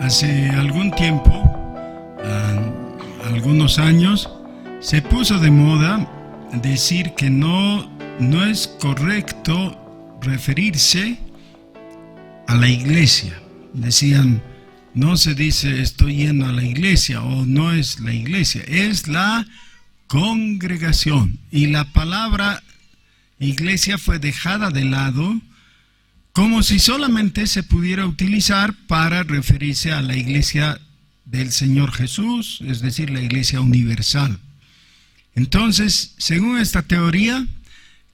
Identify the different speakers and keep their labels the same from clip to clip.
Speaker 1: Hace algún tiempo, algunos años, se puso de moda decir que no es correcto referirse a la iglesia. Decían, no se dice estoy yendo a la iglesia o no es la iglesia, es la congregación. Y la palabra iglesia fue dejada de lado como si solamente se pudiera utilizar para referirse a la iglesia del Señor Jesús, es decir, la iglesia universal. Entonces, según esta teoría,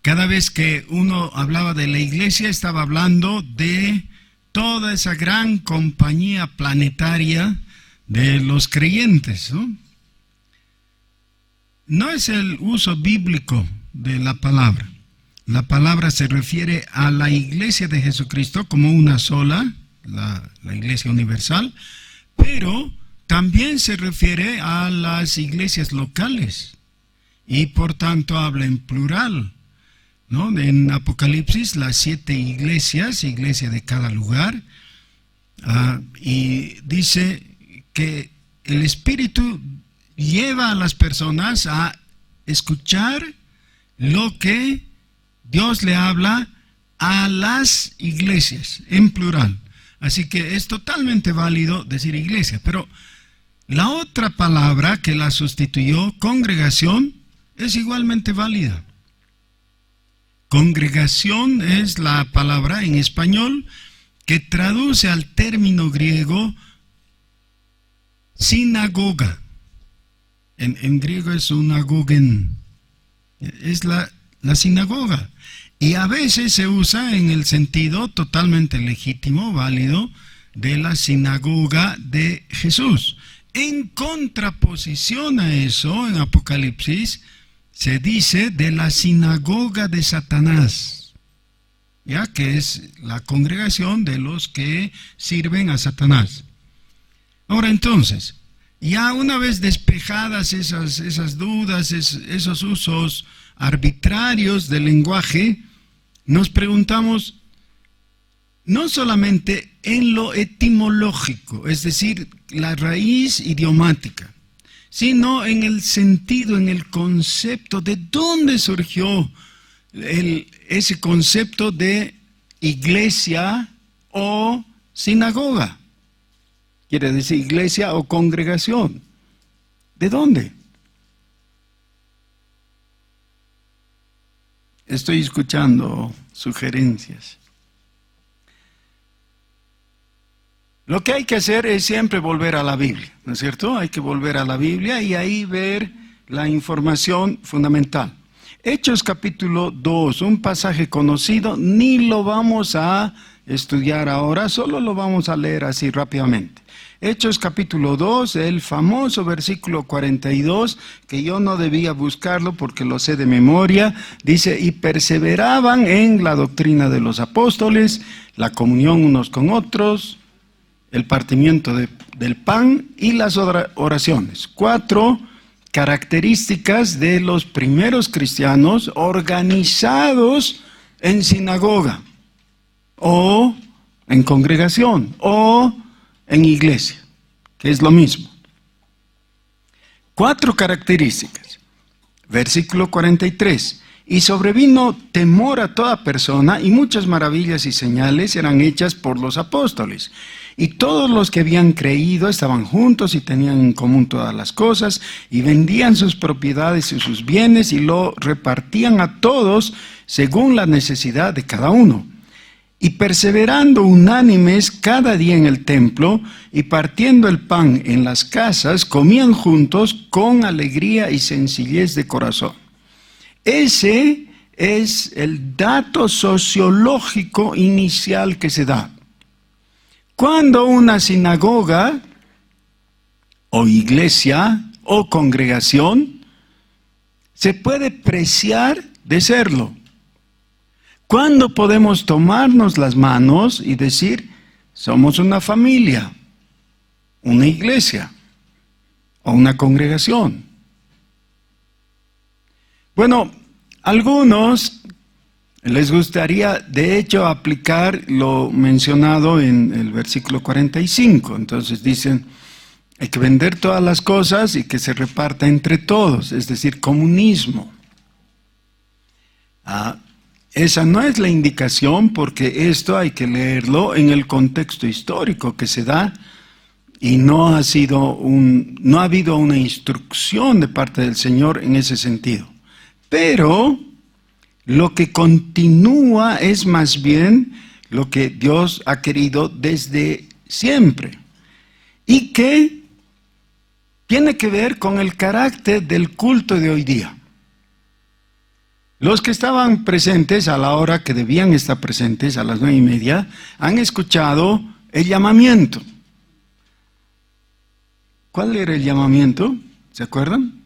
Speaker 1: cada vez que uno hablaba de la iglesia, estaba hablando de toda esa gran compañía planetaria de los creyentes, ¿no? No es el uso bíblico de la palabra. La palabra se refiere a la iglesia de Jesucristo como una sola, la iglesia universal, pero también se refiere a las iglesias locales y por tanto habla en plural, ¿no? En Apocalipsis las 7 iglesias, iglesia de cada lugar, y dice que el Espíritu lleva a las personas a escuchar lo que Dios le habla a las iglesias, en plural. Así que es totalmente válido decir iglesia, pero la otra palabra que la sustituyó, congregación, es igualmente válida. Congregación es la palabra en español que traduce al término griego sinagoga. En griego es synagogen, es la sinagoga. Y a veces se usa en el sentido totalmente legítimo, válido, de la sinagoga de Jesús. En contraposición a eso, en Apocalipsis, se dice de la sinagoga de Satanás, ya que es la congregación de los que sirven a Satanás. Ahora entonces, ya una vez despejadas esas dudas, esos usos arbitrarios del lenguaje, nos preguntamos no solamente en lo etimológico, es decir, la raíz idiomática, sino en el sentido, en el concepto de dónde surgió ese concepto de iglesia o sinagoga. Quiere decir iglesia o congregación. ¿De dónde? Estoy escuchando sugerencias. Lo que hay que hacer es siempre volver a la Biblia, ¿no es cierto? Hay que volver a la Biblia y ahí ver la información fundamental. Hechos capítulo 2, un pasaje conocido, ni lo vamos a estudiar ahora, solo lo vamos a leer así rápidamente. Hechos capítulo 2, el famoso versículo 42, que yo no debía buscarlo porque lo sé de memoria, dice, y perseveraban en la doctrina de los apóstoles, la comunión unos con otros, el partimiento del pan y las oraciones. 4 características de los primeros cristianos organizados en sinagoga, o en congregación, o en iglesia, que es lo mismo. 4 características. Versículo 43. Y sobrevino temor a toda persona, y muchas maravillas y señales eran hechas por los apóstoles. Y todos los que habían creído estaban juntos y tenían en común todas las cosas, y vendían sus propiedades y sus bienes, y lo repartían a todos según la necesidad de cada uno. Y perseverando unánimes cada día en el templo, y partiendo el pan en las casas, comían juntos con alegría y sencillez de corazón. Ese es el dato sociológico inicial que se da. Cuando una sinagoga, o iglesia, o congregación, se puede preciar de serlo. ¿Cuándo podemos tomarnos las manos y decir, somos una familia, una iglesia o una congregación? Bueno, algunos Les gustaría, de hecho, aplicar lo mencionado en el versículo 45. Entonces dicen, hay que vender todas las cosas y que se reparta entre todos, es decir, comunismo. Esa no es la indicación, porque esto hay que leerlo en el contexto histórico que se da, y no ha habido una instrucción de parte del Señor en ese sentido. Pero lo que continúa es más bien lo que Dios ha querido desde siempre, y que tiene que ver con el carácter del culto de hoy día. Los que estaban presentes a la hora que debían estar presentes, a las 9:30, han escuchado el llamamiento. ¿Cuál era el llamamiento? ¿Se acuerdan?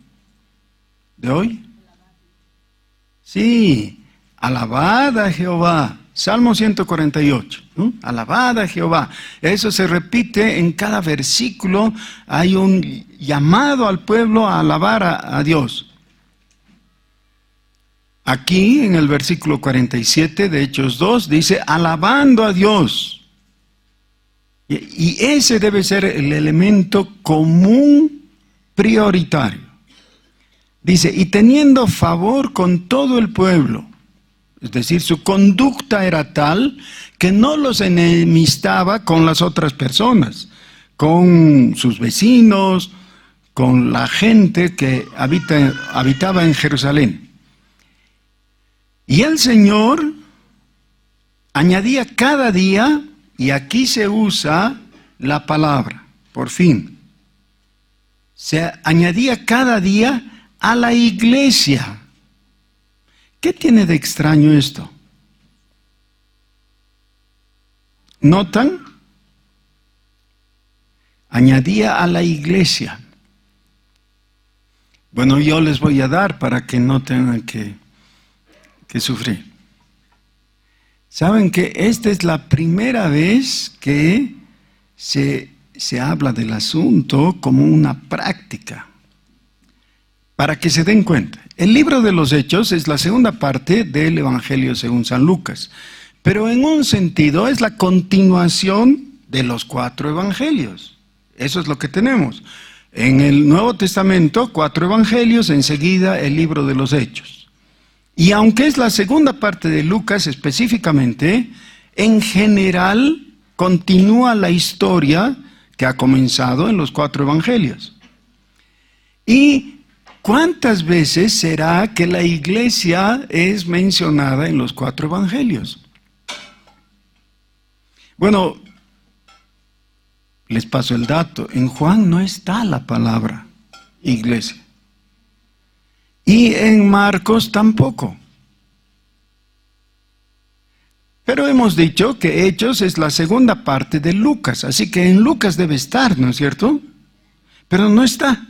Speaker 1: ¿De hoy? Sí, alabad a Jehová. Salmo 148, ¿no? Alabad a Jehová. Eso se repite en cada versículo. Hay un llamado al pueblo a alabar a Dios. Aquí en el versículo 47 de Hechos 2 dice, alabando a Dios. Y ese debe ser el elemento común prioritario. Dice, y teniendo favor con todo el pueblo. Es decir, su conducta era tal que no los enemistaba con las otras personas, con sus vecinos, con la gente que habitaba en Jerusalén. Y el Señor añadía cada día, y aquí se usa la palabra, por fin, se añadía cada día a la iglesia. ¿Qué tiene de extraño esto? ¿Notan? Añadía a la iglesia. Bueno, yo les voy a dar para que no tengan que sufrir. ¿Saben que esta es la primera vez que se habla del asunto como una práctica? Para que se den cuenta. El libro de los Hechos es la segunda parte del Evangelio según San Lucas, pero en un sentido es la continuación de los 4 evangelios. Eso es lo que tenemos. En el Nuevo Testamento, 4 evangelios, enseguida el libro de los Hechos. Y aunque es la segunda parte de Lucas específicamente, en general continúa la historia que ha comenzado en los 4 evangelios. ¿Y cuántas veces será que la iglesia es mencionada en los 4 evangelios? Bueno, les paso el dato. En Juan no está la palabra iglesia. Y en Marcos tampoco. Pero hemos dicho que Hechos es la segunda parte de Lucas, así que en Lucas debe estar, ¿no es cierto? Pero no está.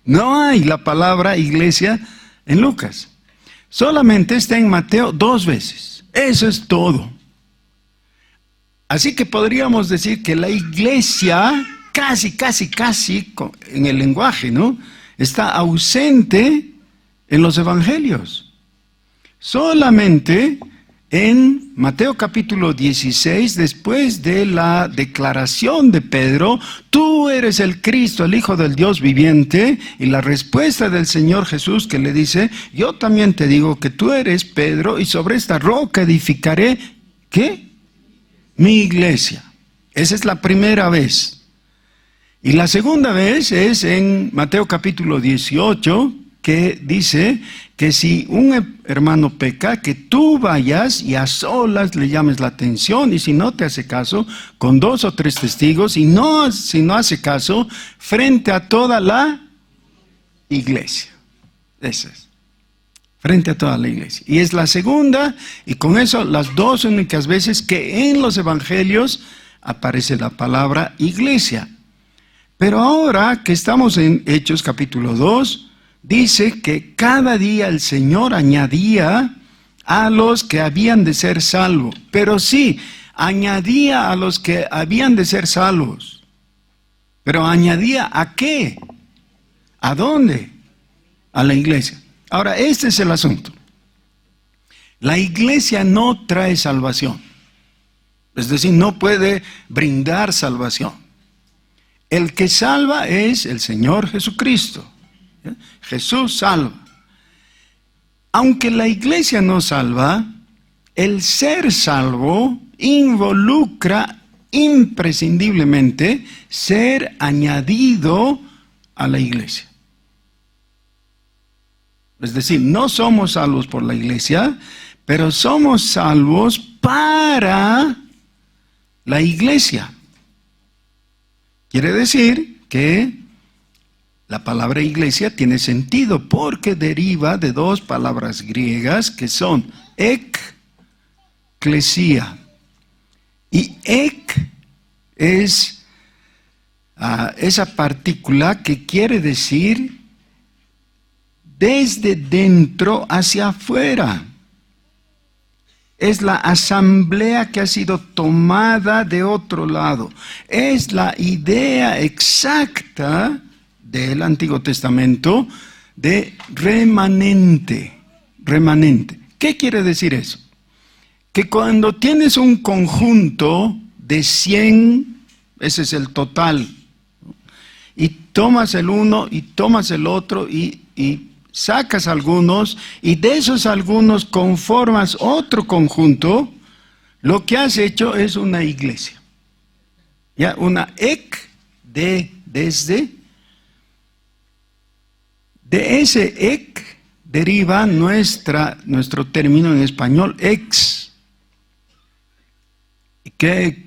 Speaker 1: No hay la palabra iglesia en Lucas. Solamente está en Mateo 2 veces. Eso es todo. Así que podríamos decir que la iglesia, casi, en el lenguaje, ¿no?, está ausente en los evangelios. Solamente en Mateo capítulo 16, después de la declaración de Pedro, tú eres el Cristo, el Hijo del Dios viviente, y la respuesta del Señor Jesús que le dice, yo también te digo que tú eres Pedro, y sobre esta roca edificaré, ¿qué? Mi iglesia. Esa es la primera vez. Y la segunda vez es en Mateo capítulo 18, que dice que si un hermano peca, que tú vayas y a solas le llames la atención, y si no te hace caso, con 2 o 3 testigos, y si no hace caso, frente a toda la iglesia. Eso es. Frente a toda la iglesia. Y es la segunda, y con eso las 2 únicas veces que en los evangelios aparece la palabra iglesia. Pero ahora que estamos en Hechos capítulo 2, dice que cada día el Señor añadía a los que habían de ser salvos. Pero sí, añadía a los que habían de ser salvos. Pero añadía ¿a qué? ¿A dónde? A la iglesia. Ahora, este es el asunto. La iglesia no trae salvación. Es decir, no puede brindar salvación. El que salva es el Señor Jesucristo. Jesús salva. Aunque la iglesia no salva, el ser salvo involucra imprescindiblemente ser añadido a la iglesia. Es decir, no somos salvos por la iglesia, pero somos salvos para la iglesia. Quiere decir que la palabra iglesia tiene sentido porque deriva de dos palabras griegas que son ekklesia. Y ek es esa partícula que quiere decir desde dentro hacia afuera. Es la asamblea que ha sido tomada de otro lado. Es la idea exacta del Antiguo Testamento de remanente. Remanente. ¿Qué quiere decir eso? Que cuando tienes un conjunto de 100, ese es el total, y tomas el uno y tomas el otro y sacas algunos, y de esos algunos conformas otro conjunto, lo que has hecho es una iglesia. ¿Ya? Una ek desde. De ese ek deriva nuestro término en español, ex.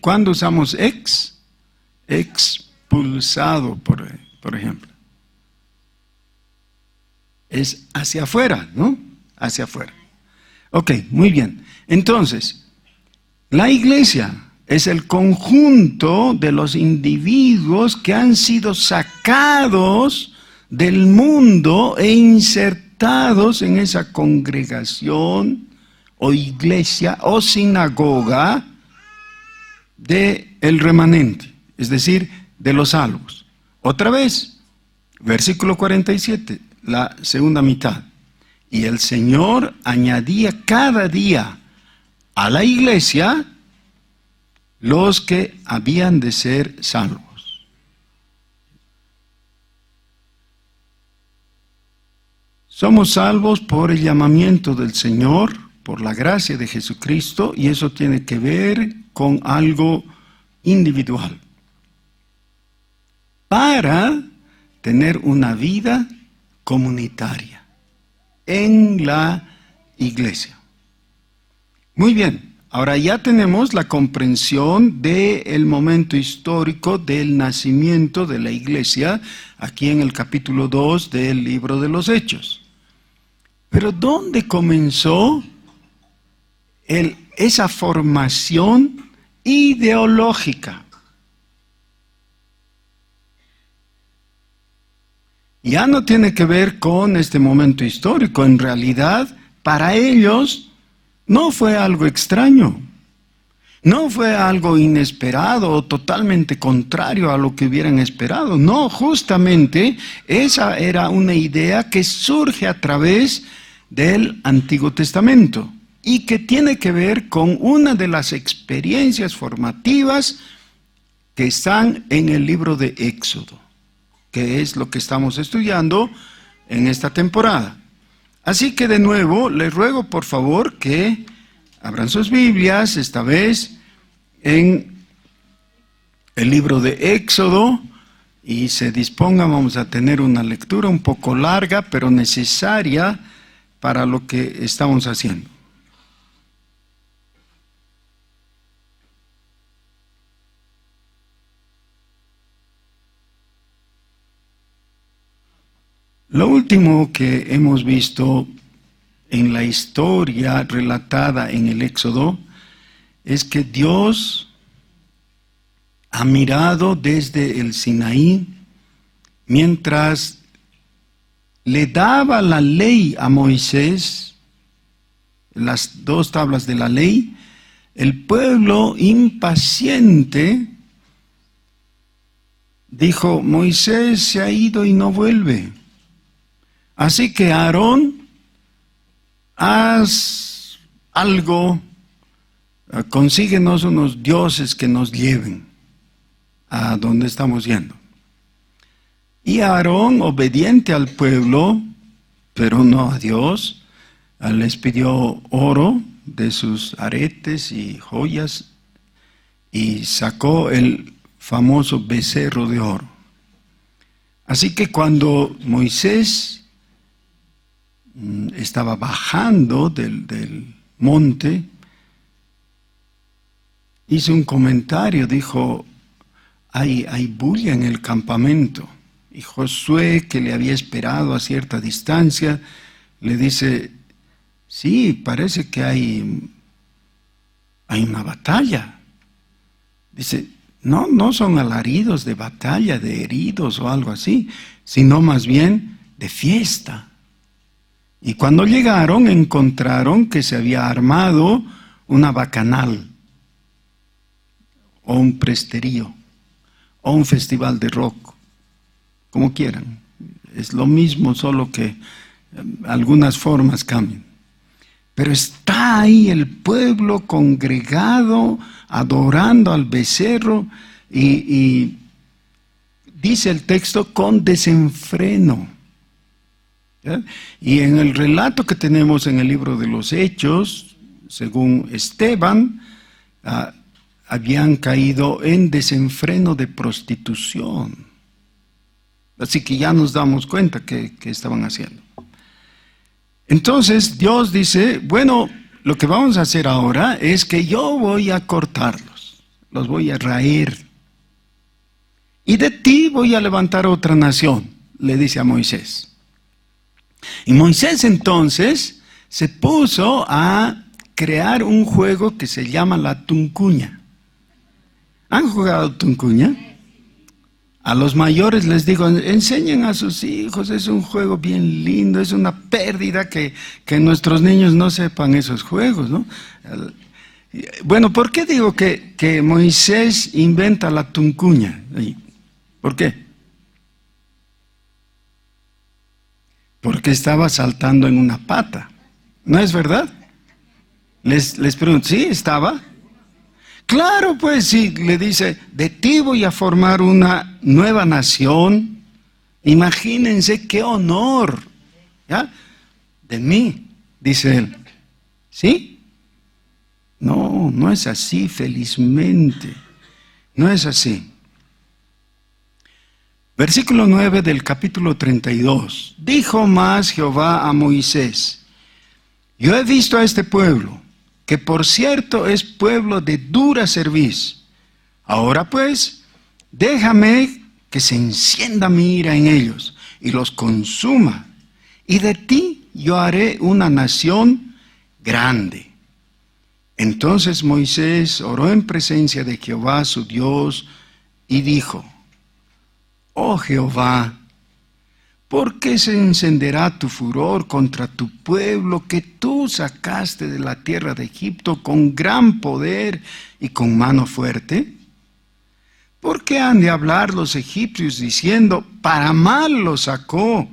Speaker 1: ¿Cuándo usamos ex? Expulsado, por ejemplo. Es hacia afuera, ¿no? Hacia afuera. Ok, muy bien. Entonces, la iglesia es el conjunto de los individuos que han sido sacados del mundo e insertados en esa congregación o iglesia o sinagoga del remanente, es decir, de los salvos. Otra vez, versículo 47, la segunda mitad. Y el Señor añadía cada día a la iglesia los que habían de ser salvos. Somos salvos por el llamamiento del Señor, por la gracia de Jesucristo, y eso tiene que ver con algo individual. Para tener una vida comunitaria en la iglesia. Muy bien, ahora ya tenemos la comprensión del momento histórico del nacimiento de la iglesia, aquí en el capítulo 2 del libro de los Hechos. Pero ¿dónde comenzó esa formación ideológica? Ya no tiene que ver con este momento histórico. En realidad, para ellos no fue algo extraño. No fue algo inesperado o totalmente contrario a lo que hubieran esperado. No, justamente esa era una idea que surge a través del Antiguo Testamento y que tiene que ver con una de las experiencias formativas que están en el libro de Éxodo, que es lo que estamos estudiando en esta temporada. Así que de nuevo les ruego por favor que abran sus Biblias, esta vez en el libro de Éxodo, y se dispongan. Vamos a tener una lectura un poco larga, pero necesaria para lo que estamos haciendo. Lo último que hemos visto en la historia relatada en el Éxodo es que Dios ha mirado desde el Sinaí mientras le daba la ley a Moisés, las 2 tablas de la ley. El pueblo impaciente dijo: Moisés se ha ido y no vuelve. Así que Aarón, haz algo, consíguenos unos dioses que nos lleven a donde estamos yendo. Y Aarón, obediente al pueblo, pero no a Dios, les pidió oro de sus aretes y joyas y sacó el famoso becerro de oro. Así que cuando Moisés estaba bajando del monte, hizo un comentario, dijo, hay bulla en el campamento. Y Josué, que le había esperado a cierta distancia, le dice, sí, parece que hay una batalla. Dice, no son alaridos de batalla, de heridos o algo así, sino más bien de fiesta. Y cuando llegaron, encontraron que se había armado una bacanal, o un presterío, o un festival de rock, como quieran. Es lo mismo, solo que algunas formas cambian. Pero está ahí el pueblo congregado, adorando al becerro, y dice el texto, con desenfreno. ¿Ya? Y en el relato que tenemos en el libro de los Hechos, según Esteban, habían caído en desenfreno de prostitución. Así que ya nos damos cuenta que estaban haciendo. Entonces Dios dice, bueno, lo que vamos a hacer ahora es que yo voy a cortarlos, los voy a raer. Y de ti voy a levantar otra nación, le dice a Moisés. Y Moisés entonces se puso a crear un juego que se llama la tuncuña. ¿Han jugado tuncuña? A los mayores les digo, enseñen a sus hijos, es un juego bien lindo, es una pérdida que nuestros niños no sepan esos juegos, ¿no? Bueno, ¿por qué digo que Moisés inventa la tuncuña? ¿Por qué? Porque estaba saltando en una pata, ¿no es verdad? Les pregunto, ¿sí estaba? Claro, pues sí, le dice, de ti voy a formar una nueva nación. Imagínense qué honor, ¿ya? De mí, dice él. ¿Sí? No es así, felizmente. No es así. Versículo 9 del capítulo 32. Dijo más Jehová a Moisés, yo he visto a este pueblo, que por cierto es pueblo de dura cerviz. Ahora pues, déjame que se encienda mi ira en ellos y los consuma. Y de ti yo haré una nación grande. Entonces Moisés oró en presencia de Jehová su Dios y dijo, oh Jehová, ¿por qué se encenderá tu furor contra tu pueblo que tú sacaste de la tierra de Egipto con gran poder y con mano fuerte? ¿Por qué han de hablar los egipcios diciendo, para mal los sacó,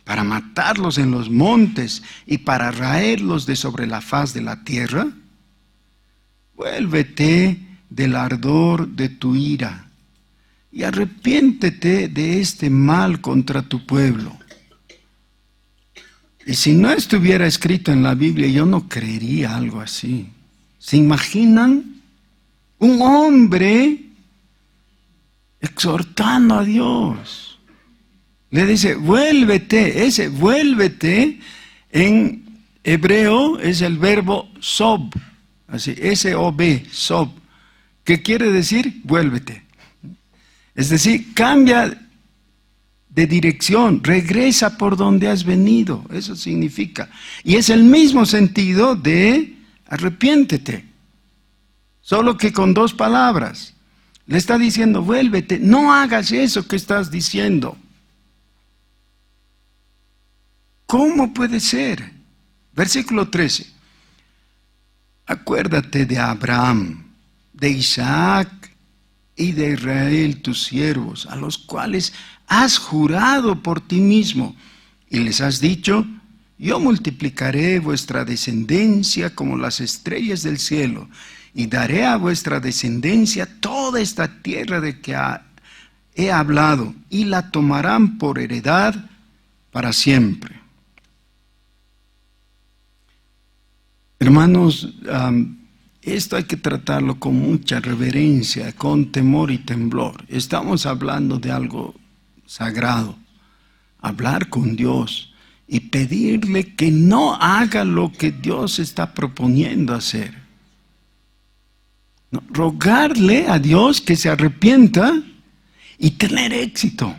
Speaker 1: para matarlos en los montes y para raerlos de sobre la faz de la tierra? Vuélvete del ardor de tu ira y arrepiéntete de este mal contra tu pueblo. Y si no estuviera escrito en la Biblia, yo no creería algo así. ¿Se imaginan? Un hombre exhortando a Dios. Le dice, vuélvete. Ese vuélvete en hebreo es el verbo sob. Así, S-O-B, sob. ¿Qué quiere decir? Vuélvete. Es decir, cambia de dirección, regresa por donde has venido, eso significa. Y es el mismo sentido de arrepiéntete, solo que con dos palabras. Le está diciendo, vuélvete, no hagas eso que estás diciendo. ¿Cómo puede ser? Versículo 13. Acuérdate de Abraham, de Isaac y de Israel, tus siervos, a los cuales has jurado por ti mismo, y les has dicho, yo multiplicaré vuestra descendencia como las estrellas del cielo, y daré a vuestra descendencia toda esta tierra de que he hablado, y la tomarán por heredad para siempre. Hermanos, esto hay que tratarlo con mucha reverencia, con temor y temblor. Estamos hablando de algo sagrado. Hablar con Dios y pedirle que no haga lo que Dios está proponiendo hacer. No, rogarle a Dios que se arrepienta y tener éxito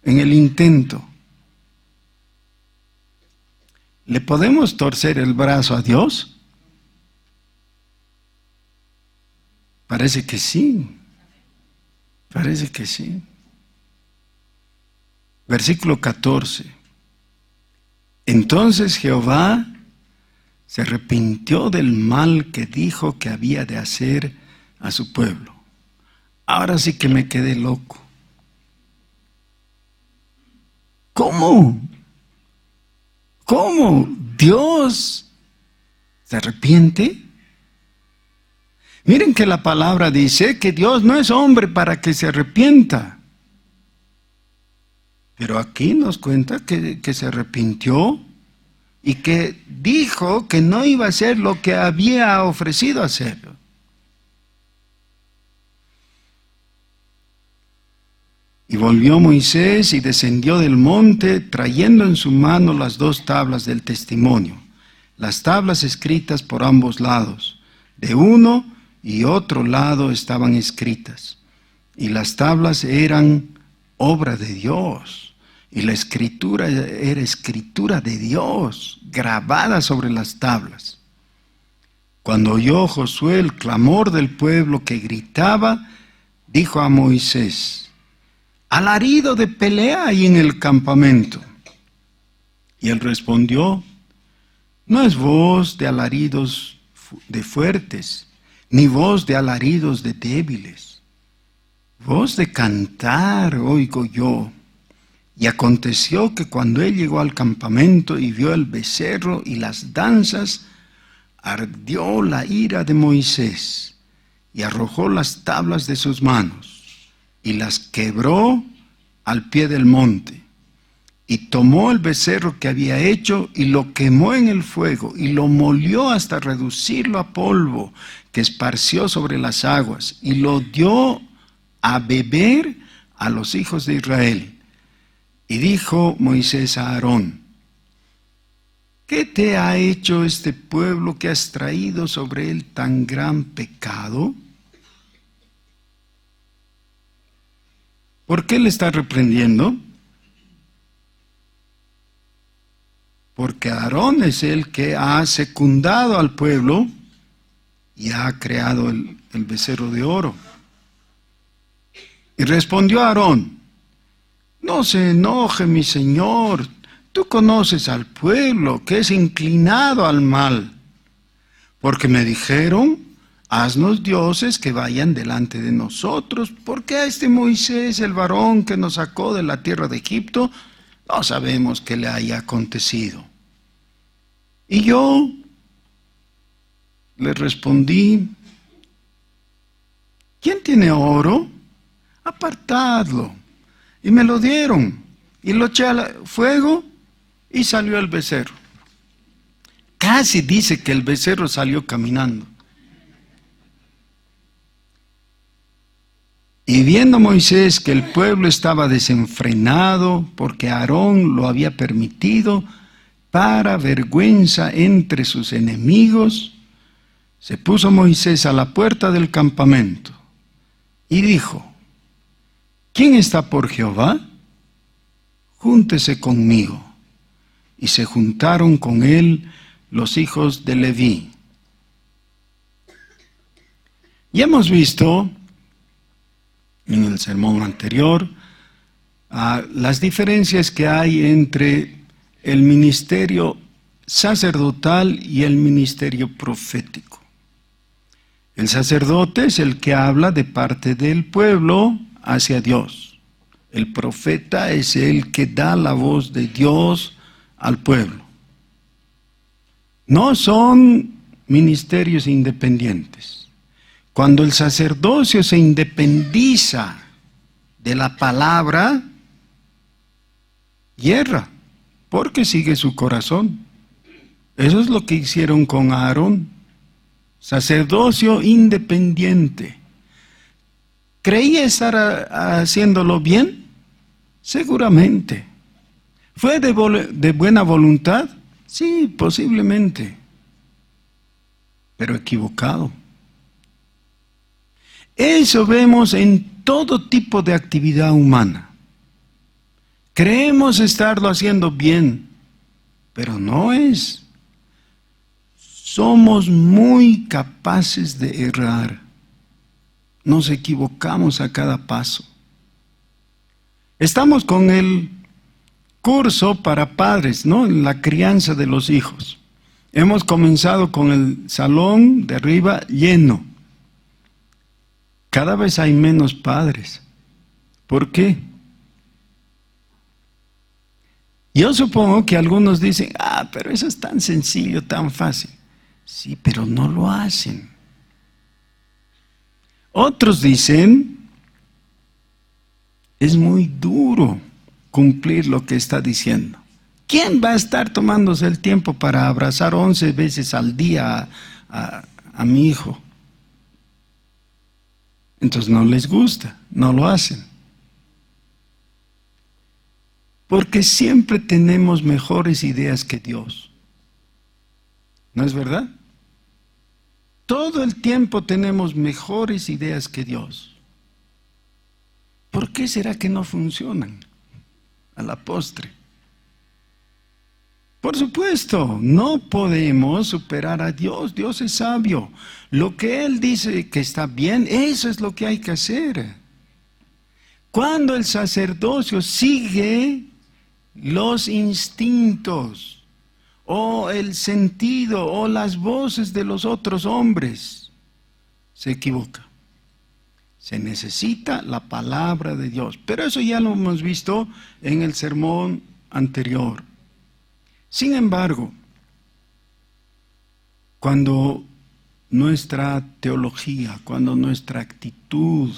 Speaker 1: en el intento. ¿Le podemos torcer el brazo a Dios? Parece que sí. Parece que sí. Versículo 14. Entonces Jehová se arrepintió del mal que dijo que había de hacer a su pueblo. Ahora sí que me quedé loco. ¿Cómo? ¿Cómo? ¿Dios se arrepiente? Miren que la palabra dice que Dios no es hombre para que se arrepienta. Pero aquí nos cuenta que se arrepintió y que dijo que no iba a hacer lo que había ofrecido hacer. Y volvió Moisés y descendió del monte, trayendo en su mano las 2 tablas del testimonio, las tablas escritas por ambos lados. De uno y otro lado estaban escritas, y las tablas eran obra de Dios, y la escritura era escritura de Dios, grabada sobre las tablas. Cuando oyó Josué el clamor del pueblo que gritaba, dijo a Moisés: alarido de pelea hay en el campamento. Y él respondió: no es voz de alaridos de fuertes, ni voz de alaridos de débiles. Voz de cantar oigo yo. Y aconteció que cuando él llegó al campamento y vio el becerro y las danzas, ardió la ira de Moisés, y arrojó las tablas de sus manos, y las quebró al pie del monte, y tomó el becerro que había hecho, y lo quemó en el fuego, y lo molió hasta reducirlo a polvo, que esparció sobre las aguas, y lo dio a beber a los hijos de Israel. Y dijo Moisés a Aarón: ¿qué te ha hecho este pueblo que has traído sobre él tan gran pecado? ¿Por qué le está reprendiendo? Porque Aarón es el que ha secundado al pueblo y ha creado el becerro de oro. Y respondió Aarón: no se enoje mi señor, tú conoces al pueblo que es inclinado al mal. Porque me dijeron: haznos dioses que vayan delante de nosotros, porque a este Moisés, el varón que nos sacó de la tierra de Egipto, no sabemos qué le haya acontecido. Y yo le respondí: ¿quién tiene oro? Apartadlo. Y me lo dieron, y lo eché al fuego, y salió el becerro. Casi dice que el becerro salió caminando. Y viendo Moisés que el pueblo estaba desenfrenado, porque Aarón lo había permitido, para vergüenza entre sus enemigos, se puso Moisés a la puerta del campamento y dijo: ¿quién está por Jehová? Júntese conmigo. Y se juntaron con él los hijos de Leví. Y hemos visto en el sermón anterior las diferencias que hay entre el ministerio sacerdotal y el ministerio profético. El sacerdote es el que habla de parte del pueblo hacia Dios. El profeta es el que da la voz de Dios al pueblo. No son ministerios independientes. Cuando el sacerdocio se independiza de la palabra, hierra, porque sigue su corazón. Eso es lo que hicieron con Aarón. Sacerdocio independiente. ¿Creía estar haciéndolo bien? Seguramente. ¿Fue de buena voluntad? Sí, posiblemente. Pero equivocado. Eso vemos en todo tipo de actividad humana. Creemos estarlo haciendo bien, pero no es. Somos muy capaces de errar. Nos equivocamos a cada paso. Estamos con el curso para padres, ¿no? En la crianza de los hijos. Hemos comenzado con el salón de arriba lleno. Cada vez hay menos padres. ¿Por qué? Yo supongo que algunos dicen, pero eso es tan sencillo, tan fácil. Sí, pero no lo hacen. Otros dicen, es muy duro cumplir lo que está diciendo. ¿Quién va a estar tomándose el tiempo para abrazar 11 veces al día a mi hijo? Entonces no les gusta, no lo hacen. Porque siempre tenemos mejores ideas que Dios. ¿No es verdad? Todo el tiempo tenemos mejores ideas que Dios. ¿Por qué será que no funcionan a la postre? Por supuesto, no podemos superar a Dios. Dios es sabio. Lo que Él dice que está bien, eso es lo que hay que hacer. Cuando el sacerdocio sigue los instintos o el sentido o las voces de los otros hombres, se equivoca. Se necesita la palabra de Dios. Pero eso ya lo hemos visto en el sermón anterior. Sin embargo, cuando nuestra teología, cuando nuestra actitud,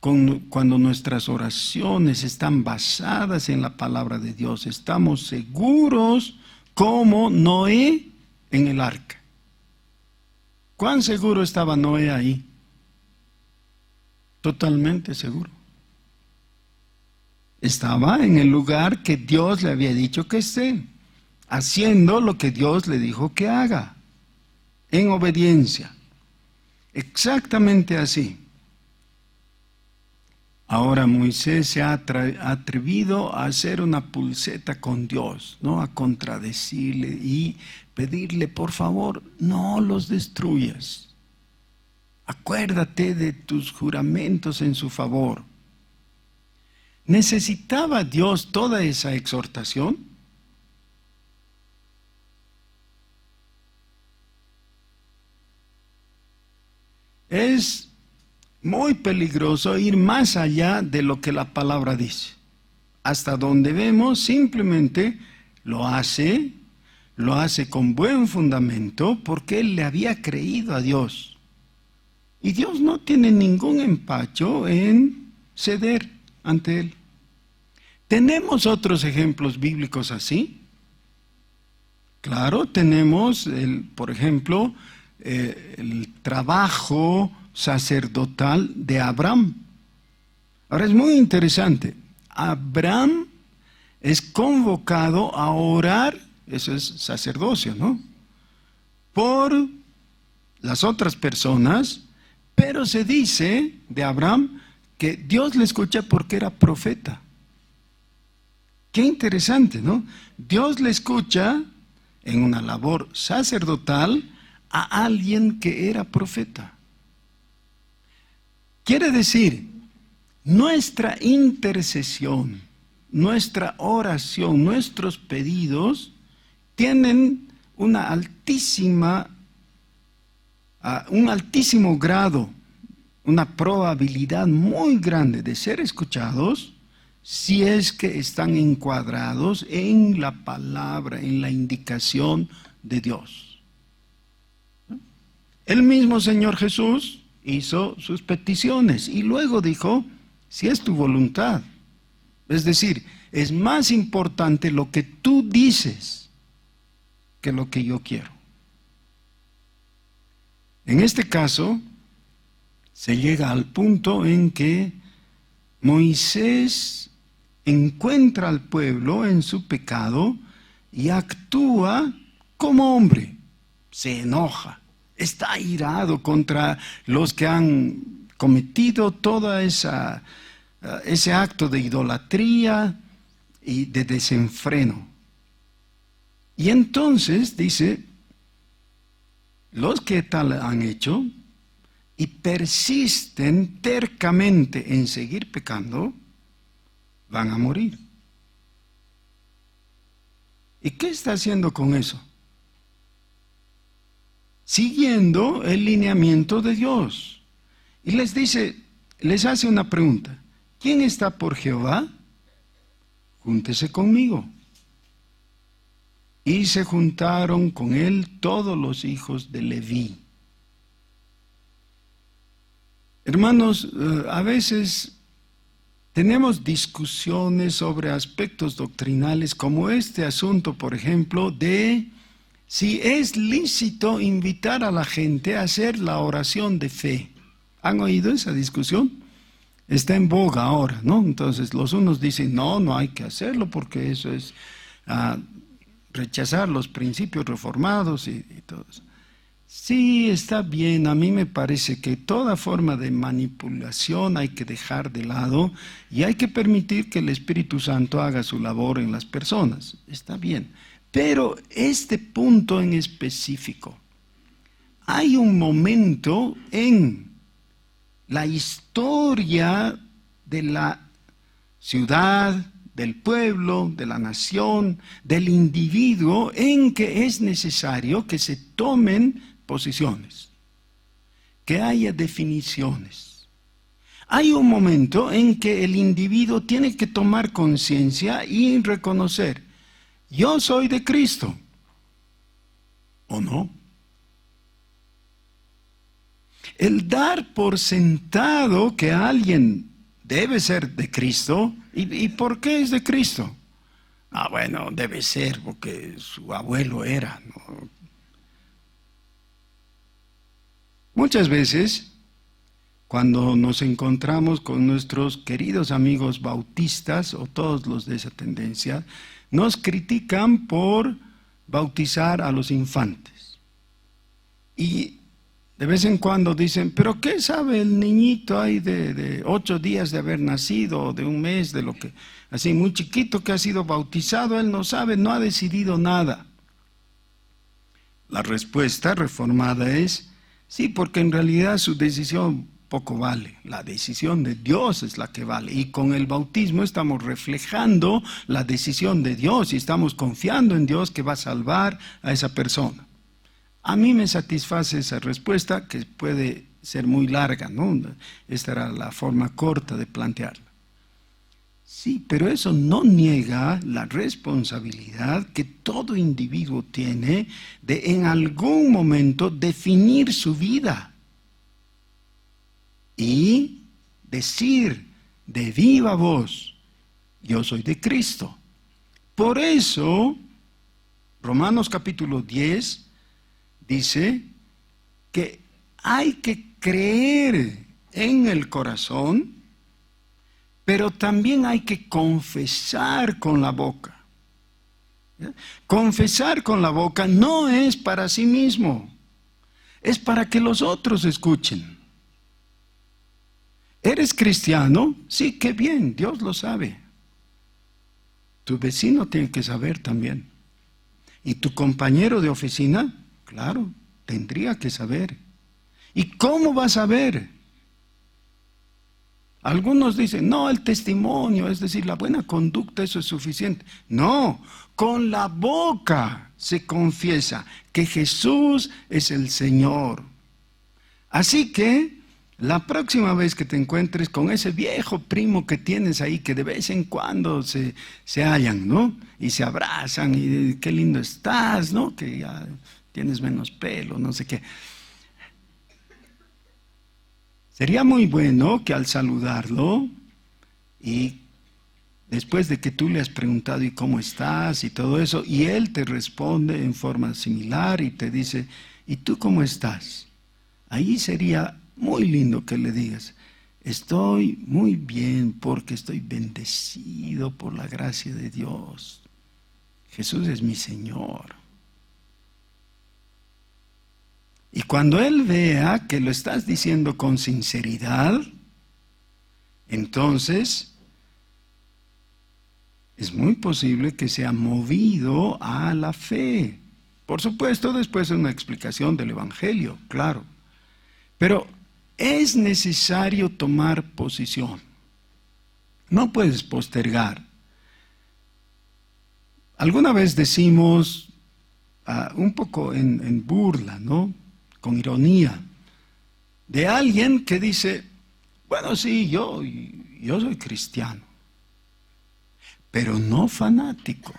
Speaker 1: cuando nuestras oraciones están basadas en la palabra de Dios, estamos seguros como Noé en el arca. ¿Cuán seguro estaba Noé ahí? Totalmente seguro. Estaba en el lugar que Dios le había dicho que esté, haciendo lo que Dios le dijo que haga, en obediencia. Exactamente así. Ahora Moisés se ha atrevido a hacer una pulseta con Dios, ¿no? A contradecirle y pedirle, por favor, no los destruyas. Acuérdate de tus juramentos en su favor. ¿Necesitaba Dios toda esa exhortación? Es muy peligroso ir más allá de lo que la palabra dice. Hasta donde vemos, simplemente lo hace con buen fundamento porque él le había creído a Dios. Y Dios no tiene ningún empacho en ceder ante él. ¿Tenemos otros ejemplos bíblicos así? Claro, tenemos, por ejemplo, el trabajo sacerdotal de Abraham. Ahora es muy interesante. Abraham es convocado a orar, eso es sacerdocio, ¿no? Por las otras personas, pero se dice de Abraham que Dios le escucha porque era profeta. Qué interesante, ¿no? Dios le escucha en una labor sacerdotal a alguien que era profeta. Quiere decir, nuestra intercesión, nuestra oración, nuestros pedidos tienen un altísimo grado, una probabilidad muy grande de ser escuchados si es que están encuadrados en la palabra, en la indicación de Dios. El mismo Señor Jesús hizo sus peticiones y luego dijo, si es tu voluntad. Es decir, es más importante lo que tú dices que lo que yo quiero. En este caso, se llega al punto en que Moisés encuentra al pueblo en su pecado y actúa como hombre. Se enoja, está airado contra los que han cometido todo ese acto de idolatría y de desenfreno. Y entonces dice, los que tal han hecho y persisten tercamente en seguir pecando, van a morir. ¿Y qué está haciendo con eso? Siguiendo el lineamiento de Dios. Y les dice, les hace una pregunta. ¿Quién está por Jehová? Júntese conmigo. Y se juntaron con él todos los hijos de Leví. Hermanos, a veces tenemos discusiones sobre aspectos doctrinales como este asunto, por ejemplo, de si es lícito invitar a la gente a hacer la oración de fe. ¿Han oído esa discusión? Está en boga ahora, ¿no? Entonces los unos dicen, no hay que hacerlo porque eso es rechazar los principios reformados y todo eso. Sí, está bien, a mí me parece que toda forma de manipulación hay que dejar de lado y hay que permitir que el Espíritu Santo haga su labor en las personas. Está bien, pero este punto en específico, hay un momento en la historia de la ciudad, del pueblo, de la nación, del individuo, en que es necesario que se tomen posiciones, que haya definiciones. Hay un momento en que el individuo tiene que tomar conciencia y reconocer, yo soy de Cristo, ¿o no? El dar por sentado que alguien debe ser de Cristo, ¿y por qué es de Cristo? Bueno, debe ser porque su abuelo era, ¿no? Muchas veces, cuando nos encontramos con nuestros queridos amigos bautistas o todos los de esa tendencia, nos critican por bautizar a los infantes. Y de vez en cuando dicen, ¿pero qué sabe el niñito ahí de 8 días de haber nacido o de un mes, de lo que, así muy chiquito que ha sido bautizado? Él no sabe, no ha decidido nada. La respuesta reformada es, sí, porque en realidad su decisión poco vale. La decisión de Dios es la que vale. Y con el bautismo estamos reflejando la decisión de Dios y estamos confiando en Dios que va a salvar a esa persona. A mí me satisface esa respuesta, que puede ser muy larga, ¿no? Esta era la forma corta de plantearla. Sí, pero eso no niega la responsabilidad que todo individuo tiene de en algún momento definir su vida y decir de viva voz, yo soy de Cristo. Por eso, Romanos capítulo 10 dice que hay que creer en el corazón, pero también hay que confesar con la boca. ¿Ya? Confesar con la boca no es para sí mismo, es para que los otros escuchen. ¿Eres cristiano? Sí, qué bien, Dios lo sabe. Tu vecino tiene que saber también. ¿Y tu compañero de oficina? Claro, tendría que saber. ¿Y cómo va a saber? Algunos dicen, no, el testimonio, es decir, la buena conducta, eso es suficiente. No, con la boca se confiesa que Jesús es el Señor. Así que La próxima vez que te encuentres con ese viejo primo que tienes ahí, que de vez en cuando se hallan, ¿no? Y se abrazan y qué lindo estás, ¿no? Que ya tienes menos pelo, no sé qué. Sería muy bueno que al saludarlo y después de que tú le has preguntado ¿y cómo estás? Y todo eso, y él te responde en forma similar y te dice ¿y tú cómo estás? Ahí sería muy lindo que le digas, estoy muy bien porque estoy bendecido por la gracia de Dios. Jesús es mi Señor. Y cuando Él vea que lo estás diciendo con sinceridad, entonces es muy posible que sea movido a la fe. Por supuesto, después de una explicación del Evangelio, claro. Pero es necesario tomar posición. No puedes postergar. Alguna vez decimos, un poco en burla, ¿no? Con ironía, de alguien que dice, bueno, sí, yo soy cristiano, pero no fanático.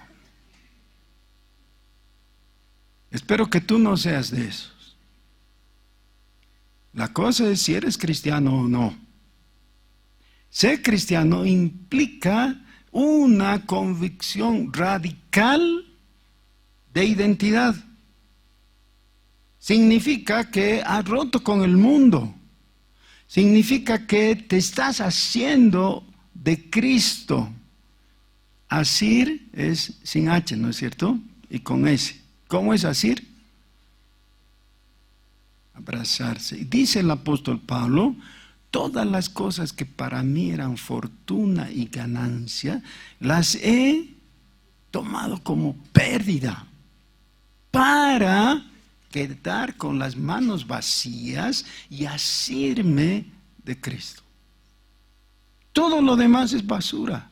Speaker 1: Espero que tú no seas de esos. La cosa es si eres cristiano o no. Ser cristiano implica una convicción radical de identidad. Significa que has roto con el mundo. Significa que te estás haciendo de Cristo. Asir es sin H, ¿no es cierto? Y con S. ¿Cómo es asir? Abrazarse. Dice el apóstol Pablo, todas las cosas que para mí eran fortuna y ganancia, las he tomado como pérdida para quedar con las manos vacías y asirme de Cristo. Todo lo demás es basura.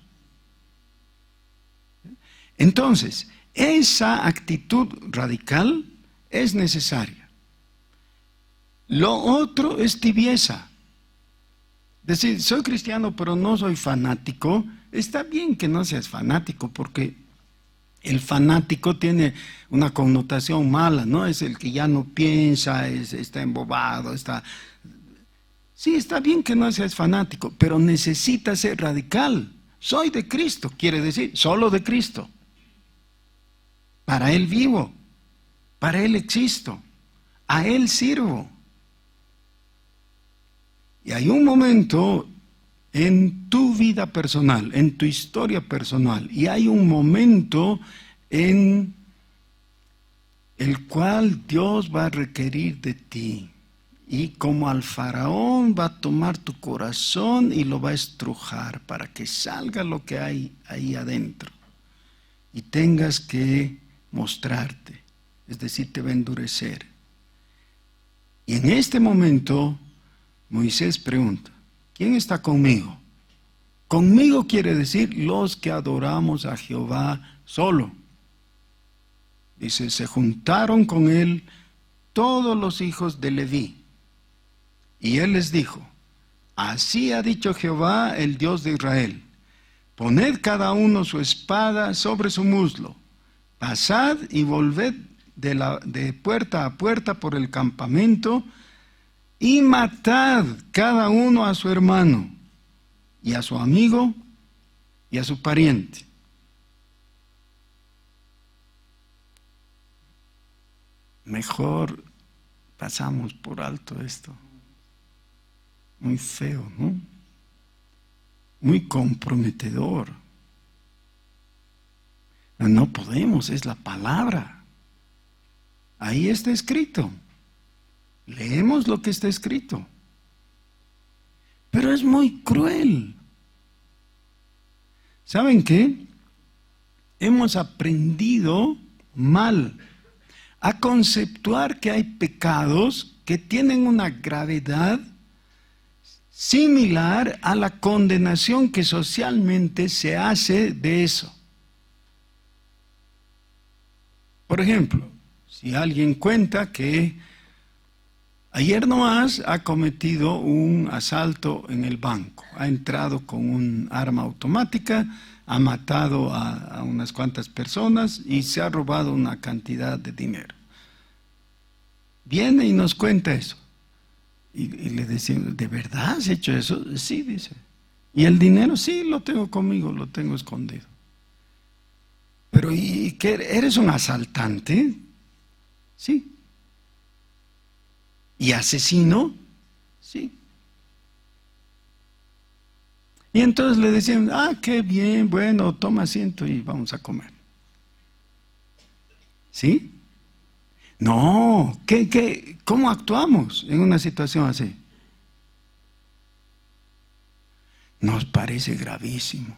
Speaker 1: Entonces, esa actitud radical es necesaria. Lo otro es tibieza. Decir, soy cristiano pero no soy fanático. Está bien que no seas fanático porque el fanático tiene una connotación mala, ¿no? Es el que ya no piensa, está embobado, está... Sí, está bien que no seas fanático, pero necesitas ser radical. Soy de Cristo, quiere decir, solo de Cristo. Para Él vivo, para Él existo, a Él sirvo. Y hay un momento en tu vida personal, en tu historia personal, y hay un momento en el cual Dios va a requerir de ti. Y como al faraón va a tomar tu corazón y lo va a estrujar para que salga lo que hay ahí adentro. Y tengas que mostrarte, es decir, te va a endurecer. Y en este momento Moisés pregunta, ¿quién está conmigo? Conmigo quiere decir los que adoramos a Jehová solo. Dice, se juntaron con él todos los hijos de Leví. Y él les dijo, así ha dicho Jehová, el Dios de Israel, poned cada uno su espada sobre su muslo, pasad y volved de puerta a puerta por el campamento, y matad cada uno a su hermano, y a su amigo, y a su pariente. Mejor pasamos por alto esto. Muy feo, ¿no? Muy comprometedor. No podemos, es la palabra. Ahí está escrito. Leemos lo que está escrito. Pero es muy cruel. ¿Saben qué? Hemos aprendido mal a conceptuar que hay pecados que tienen una gravedad similar a la condenación que socialmente se hace de eso. Por ejemplo, si alguien cuenta que Ayer nomás ha cometido un asalto en el banco. Ha entrado con un arma automática, ha matado a unas cuantas personas y se ha robado una cantidad de dinero. Viene y nos cuenta eso. Y le decimos, ¿de verdad has hecho eso? Sí, dice. ¿Y el dinero? Sí, lo tengo conmigo, lo tengo escondido. Pero ¿y qué? ¿Eres un asaltante? Sí. ¿Y asesino? Sí. Y entonces le decían, qué bien, bueno, toma asiento y vamos a comer. ¿Sí? No, ¿cómo actuamos en una situación así? Nos parece gravísimo,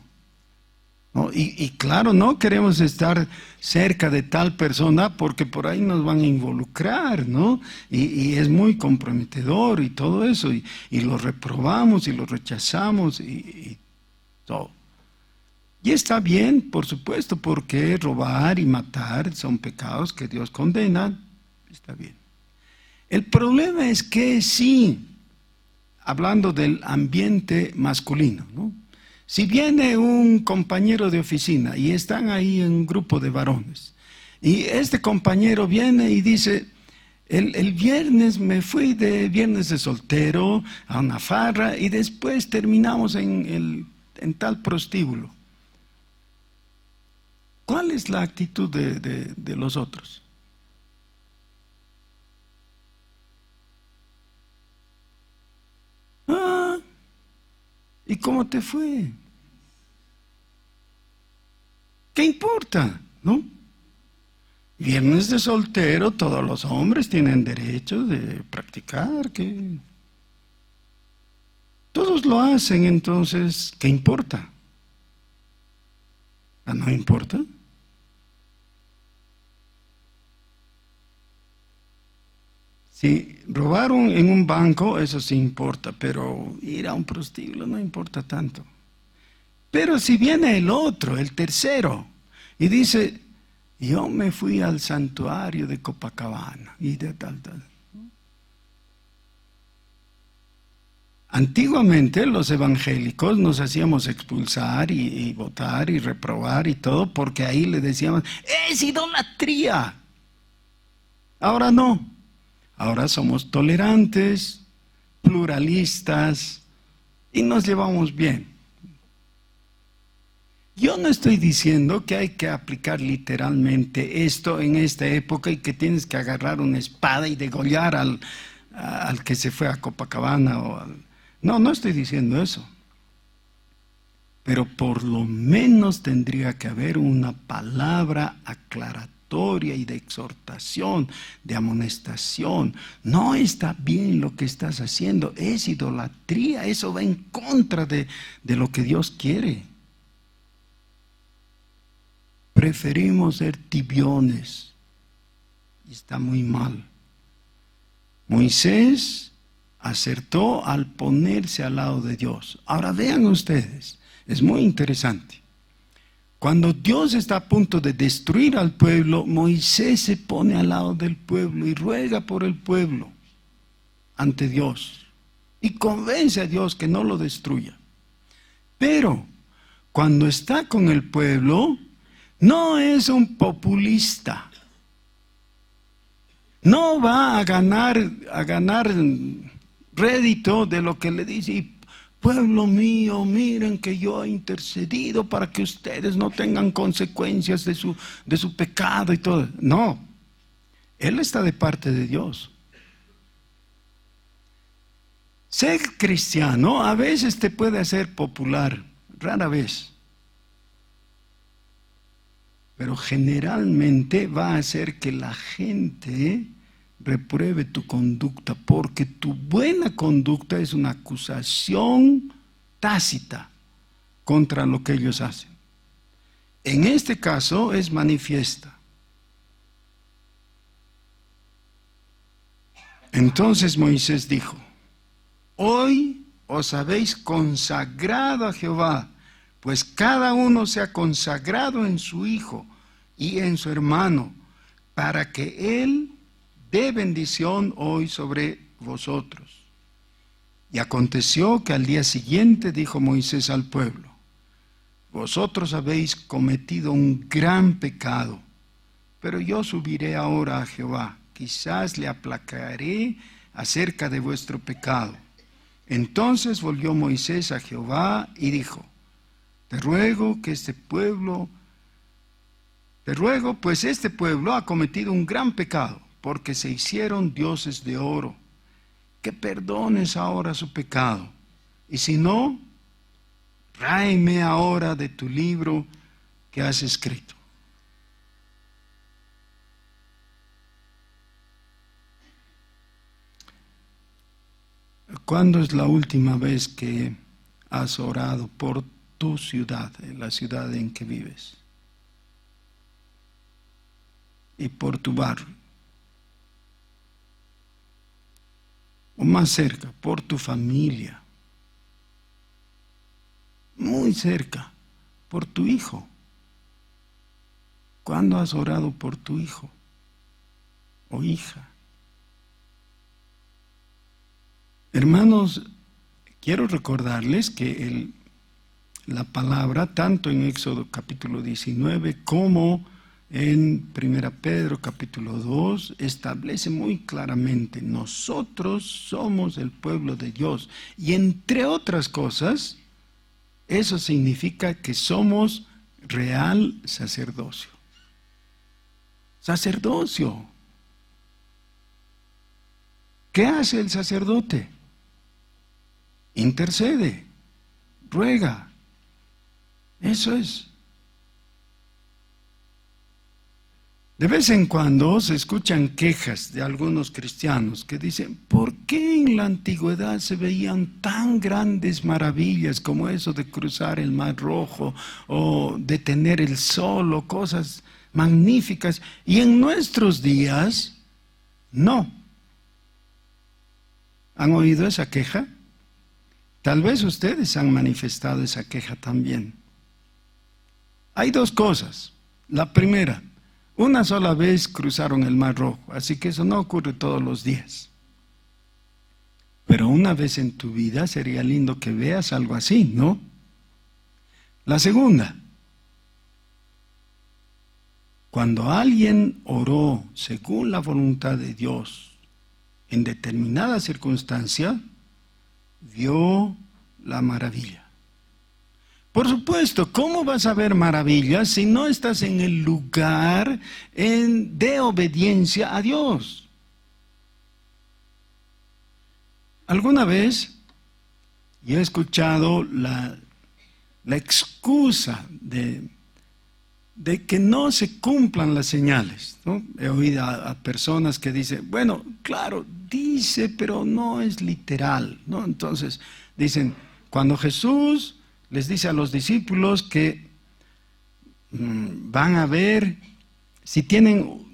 Speaker 1: ¿no? Y claro, no queremos estar cerca de tal persona porque por ahí nos van a involucrar, ¿no? Y es muy comprometedor y todo eso, y lo reprobamos y lo rechazamos y todo. Y está bien, por supuesto, porque robar y matar son pecados que Dios condena, está bien. El problema es que sí, hablando del ambiente masculino, ¿no? Si viene un compañero de oficina y están ahí en un grupo de varones, y este compañero viene y dice, el viernes me fui de viernes de soltero a una farra y después terminamos en tal prostíbulo. ¿Cuál es la actitud de los otros? ¿Y cómo te fue? ¿Qué importa? ¿No? Viernes de soltero, todos los hombres tienen derecho de practicar, que todos lo hacen, entonces, ¿qué importa? ¿No importa? Si robaron en un banco, eso sí importa, pero ir a un prostíbulo no importa tanto. Pero si viene el otro, el tercero, y dice, yo me fui al santuario de Copacabana y de tal. Antiguamente los evangélicos nos hacíamos expulsar y votar y reprobar y todo porque ahí le decíamos, ¡es idolatría! Ahora no. Ahora somos tolerantes, pluralistas y nos llevamos bien. Yo no estoy diciendo que hay que aplicar literalmente esto en esta época y que tienes que agarrar una espada y degollar al que se fue a Copacabana. No estoy diciendo eso. Pero por lo menos tendría que haber una palabra aclaratoria y de exhortación, de amonestación. No está bien lo que estás haciendo, es idolatría, eso va en contra de lo que Dios quiere. Preferimos ser tibiones y está muy mal. Moisés acertó al ponerse al lado de Dios. Ahora vean ustedes, es muy interesante. Cuando Dios está a punto de destruir al pueblo, Moisés se pone al lado del pueblo y ruega por el pueblo ante Dios y convence a Dios que no lo destruya. Pero cuando está con el pueblo, no es un populista. No va a ganar rédito de lo que le dice. Pueblo mío, miren que yo he intercedido para que ustedes no tengan consecuencias de su pecado y todo. No, él está de parte de Dios. Ser cristiano a veces te puede hacer popular, rara vez. Pero generalmente va a hacer que la gente repruebe tu conducta, porque tu buena conducta es una acusación tácita contra lo que ellos hacen. En este caso es manifiesta. Entonces Moisés dijo, hoy os habéis consagrado a Jehová, pues cada uno se ha consagrado en su hijo y en su hermano, para que él dé bendición hoy sobre vosotros. Y aconteció que al día siguiente dijo Moisés al pueblo: vosotros habéis cometido un gran pecado, pero yo subiré ahora a Jehová, quizás le aplacaré acerca de vuestro pecado. Entonces volvió Moisés a Jehová y dijo: te ruego, pues este pueblo ha cometido un gran pecado, porque se hicieron dioses de oro, que perdones ahora su pecado, y si no, ráeme ahora de tu libro que has escrito. ¿Cuándo es la última vez que has orado por tu ciudad, la ciudad en que vives? Y por tu barrio. O más cerca, por tu familia. Muy cerca, por tu hijo. ¿Cuándo has orado por tu hijo o hija? Hermanos, quiero recordarles que la palabra, tanto en Éxodo capítulo 19 como en 1 Pedro capítulo 2, establece muy claramente: nosotros somos el pueblo de Dios. Y entre otras cosas, eso significa que somos real sacerdocio. Sacerdocio. ¿Qué hace el sacerdote? Intercede, ruega. Eso es. De vez en cuando se escuchan quejas de algunos cristianos que dicen: ¿por qué en la antigüedad se veían tan grandes maravillas como eso de cruzar el Mar Rojo o detener el sol o cosas magníficas, y en nuestros días no? ¿Han oído esa queja? Tal vez ustedes han manifestado esa queja también. Hay dos cosas. La primera: una sola vez cruzaron el Mar Rojo, así que eso no ocurre todos los días. Pero una vez en tu vida sería lindo que veas algo así, ¿no? La segunda: cuando alguien oró según la voluntad de Dios en determinada circunstancia, vio la maravilla. Por supuesto, ¿cómo vas a ver maravillas si no estás en el lugar de obediencia a Dios? Alguna vez yo he escuchado la excusa de que no se cumplan las señales, ¿no? He oído a personas que dicen: bueno, claro, dice, pero no es literal, ¿no? Entonces dicen, cuando Jesús les dice a los discípulos que van a ver si tienen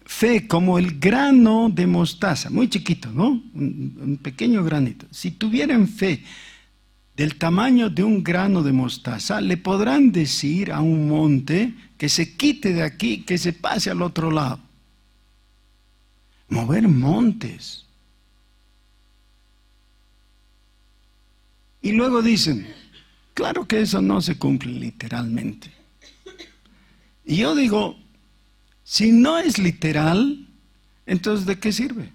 Speaker 1: fe como el grano de mostaza, muy chiquito, ¿no? Un pequeño granito. Si tuvieran fe del tamaño de un grano de mostaza, le podrán decir a un monte que se quite de aquí, que se pase al otro lado. Mover montes. Y luego dicen: claro que eso no se cumple literalmente. Y yo digo, si no es literal, entonces ¿de qué sirve?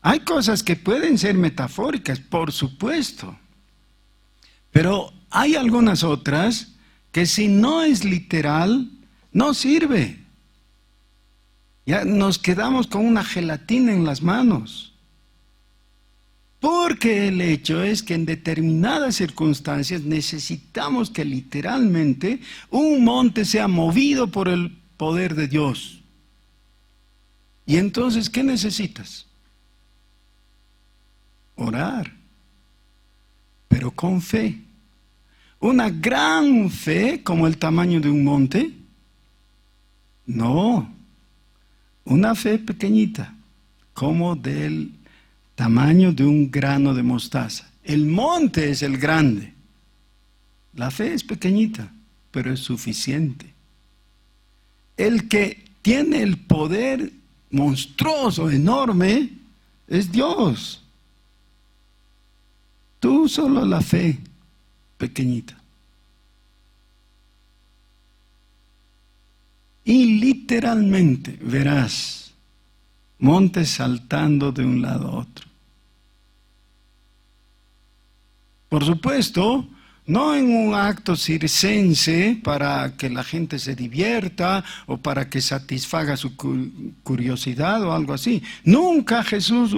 Speaker 1: Hay cosas que pueden ser metafóricas, por supuesto, pero hay algunas otras que si no es literal, no sirve. Ya nos quedamos con una gelatina en las manos. Porque el hecho es que en determinadas circunstancias necesitamos que literalmente un monte sea movido por el poder de Dios. Y entonces, ¿qué necesitas? Orar, pero con fe. ¿Una gran fe como el tamaño de un monte? No, una fe pequeñita, como del tamaño de un grano de mostaza. El monte es el grande. La fe es pequeñita, pero es suficiente. El que tiene el poder monstruoso, enorme, es Dios. Tú solo la fe pequeñita. Y literalmente verás montes saltando de un lado a otro. Por supuesto, no en un acto circense para que la gente se divierta o para que satisfaga su curiosidad o algo así. Nunca Jesús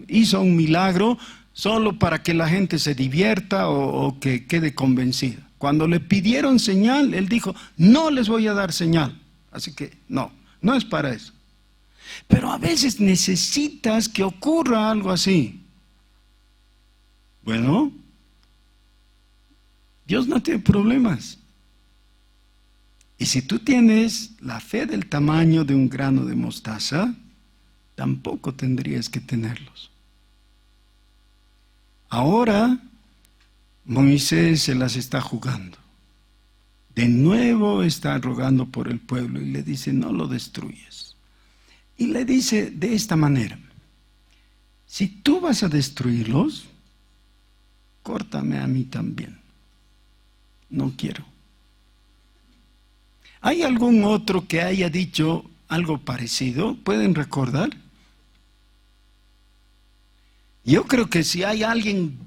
Speaker 1: hizo un milagro solo para que la gente se divierta o que quede convencida. Cuando le pidieron señal, él dijo, no les voy a dar señal. Así que no es para eso. Pero a veces necesitas que ocurra algo así. Bueno, Dios no tiene problemas. Y si tú tienes la fe del tamaño de un grano de mostaza, tampoco tendrías que tenerlos. Ahora, Moisés se las está jugando. De nuevo está rogando por el pueblo y le dice, no lo destruyas. Y le dice de esta manera, si tú vas a destruirlos, córtame a mí también. No quiero. ¿Hay algún otro que haya dicho algo parecido? ¿Pueden recordar? Yo creo que si hay alguien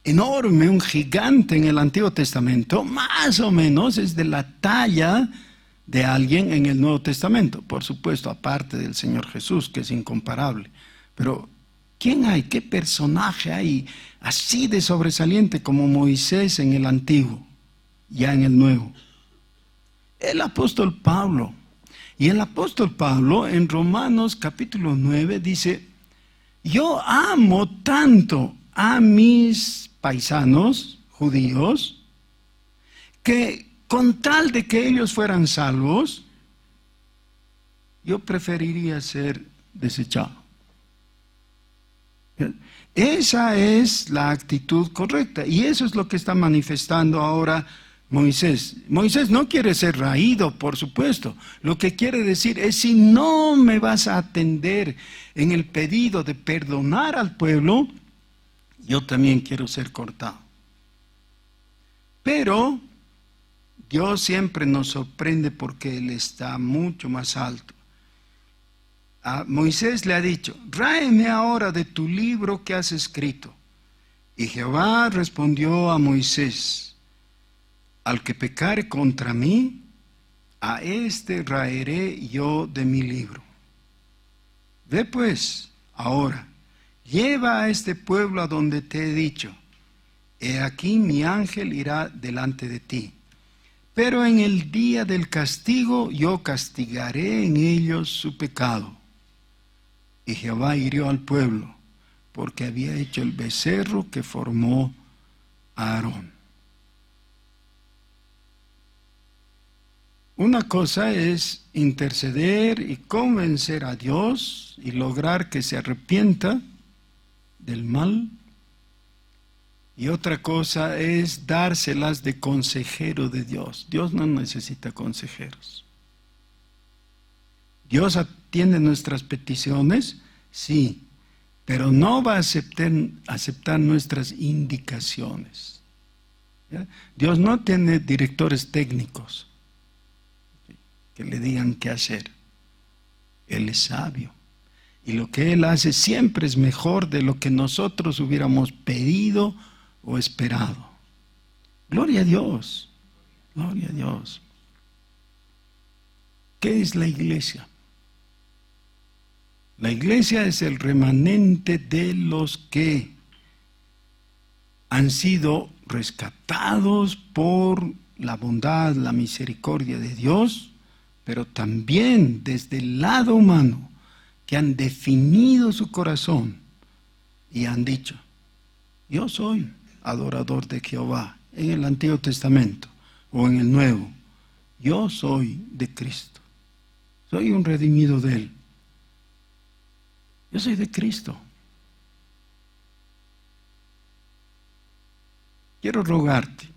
Speaker 1: enorme, un gigante en el Antiguo Testamento, más o menos es de la talla de alguien en el Nuevo Testamento. Por supuesto, aparte del Señor Jesús, que es incomparable. Pero, ¿quién hay? ¿Qué personaje hay así de sobresaliente como Moisés en el Antiguo, ya en el Nuevo? El apóstol Pablo. Y el apóstol Pablo en Romanos capítulo 9 dice, yo amo tanto a mis paisanos judíos que con tal de que ellos fueran salvos, yo preferiría ser desechado. Esa es la actitud correcta y eso es lo que está manifestando ahora Moisés. Moisés no quiere ser raído, por supuesto. Lo que quiere decir es, si no me vas a atender en el pedido de perdonar al pueblo, yo también quiero ser cortado. Pero Dios siempre nos sorprende porque Él está mucho más alto. A Moisés le ha dicho, ráeme ahora de tu libro que has escrito. Y Jehová respondió a Moisés, al que pecare contra mí, a éste raeré yo de mi libro. Ve pues, ahora, lleva a este pueblo a donde te he dicho. He aquí mi ángel irá delante de ti. Pero en el día del castigo yo castigaré en ellos su pecado. Y Jehová hirió al pueblo, porque había hecho el becerro que formó a Aarón. Una cosa es interceder y convencer a Dios y lograr que se arrepienta del mal. Y otra cosa es dárselas de consejero de Dios. Dios no necesita consejeros. ¿Dios atiende nuestras peticiones? Sí, pero no va a aceptar nuestras indicaciones. ¿Ya? Dios no tiene directores técnicos que le digan qué hacer. Él es sabio. Y lo que Él hace siempre es mejor de lo que nosotros hubiéramos pedido o esperado. Gloria a Dios. Gloria a Dios. ¿Qué es la iglesia? La iglesia es el remanente de los que han sido rescatados por la bondad, la misericordia de Dios, pero también desde el lado humano, que han definido su corazón y han dicho, yo soy adorador de Jehová, en el Antiguo Testamento o en el Nuevo. Yo soy de Cristo. Soy un redimido de Él. Yo soy de Cristo. Quiero rogarte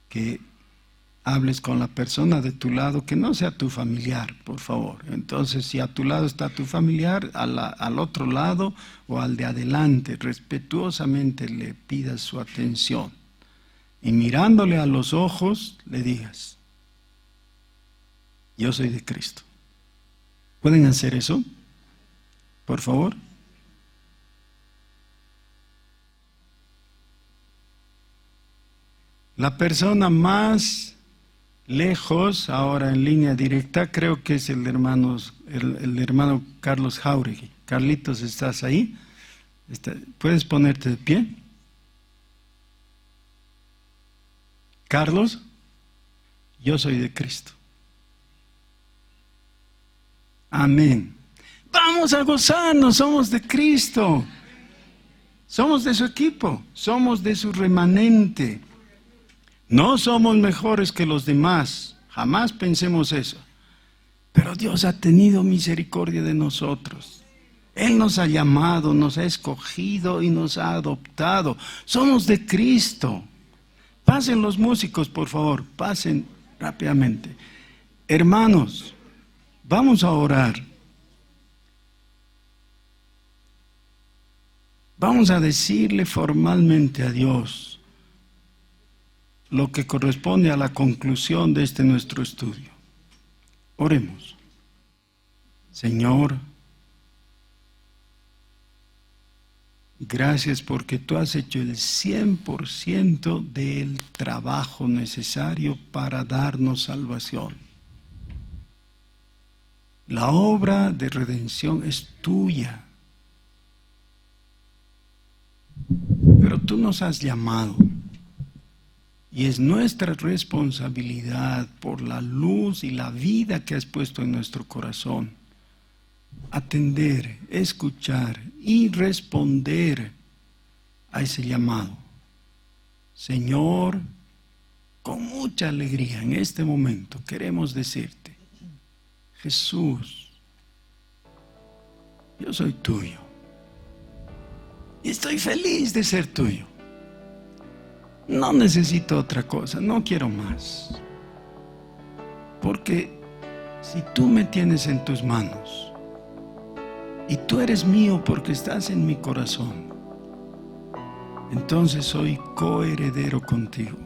Speaker 1: que hables con la persona de tu lado, que no sea tu familiar, por favor. Entonces, si a tu lado está tu familiar, al otro lado o al de adelante, respetuosamente le pidas su atención. Y mirándole a los ojos, le digas: yo soy de Cristo. ¿Pueden hacer eso? Por favor. La persona más lejos, ahora en línea directa, creo que es el hermano Carlos Jauregui. Carlitos, ¿estás ahí? ¿Puedes ponerte de pie? Carlos, yo soy de Cristo. Amén. Vamos a gozarnos, somos de Cristo. Somos de su equipo, somos de su remanente. No somos mejores que los demás, jamás pensemos eso. Pero Dios ha tenido misericordia de nosotros. Él nos ha llamado, nos ha escogido y nos ha adoptado. Somos de Cristo. Pasen los músicos, por favor, pasen rápidamente. Hermanos, vamos a orar. Vamos a decirle formalmente a Dios lo que corresponde a la conclusión de este nuestro estudio. Oremos. Señor, gracias porque tú has hecho el 100% del trabajo necesario para darnos salvación. La obra de redención es tuya. Pero tú nos has llamado. Y es nuestra responsabilidad, por la luz y la vida que has puesto en nuestro corazón, atender, escuchar y responder a ese llamado. Señor, con mucha alegría en este momento queremos decirte: Jesús, yo soy tuyo. Y estoy feliz de ser tuyo. No necesito otra cosa, no quiero más. Porque si tú me tienes en tus manos y tú eres mío porque estás en mi corazón, entonces soy coheredero contigo,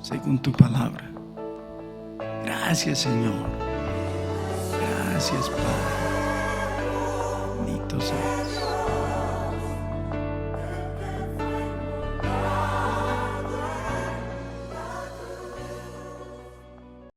Speaker 1: según tu palabra. Gracias, Señor. Gracias, Padre. Bendito sea.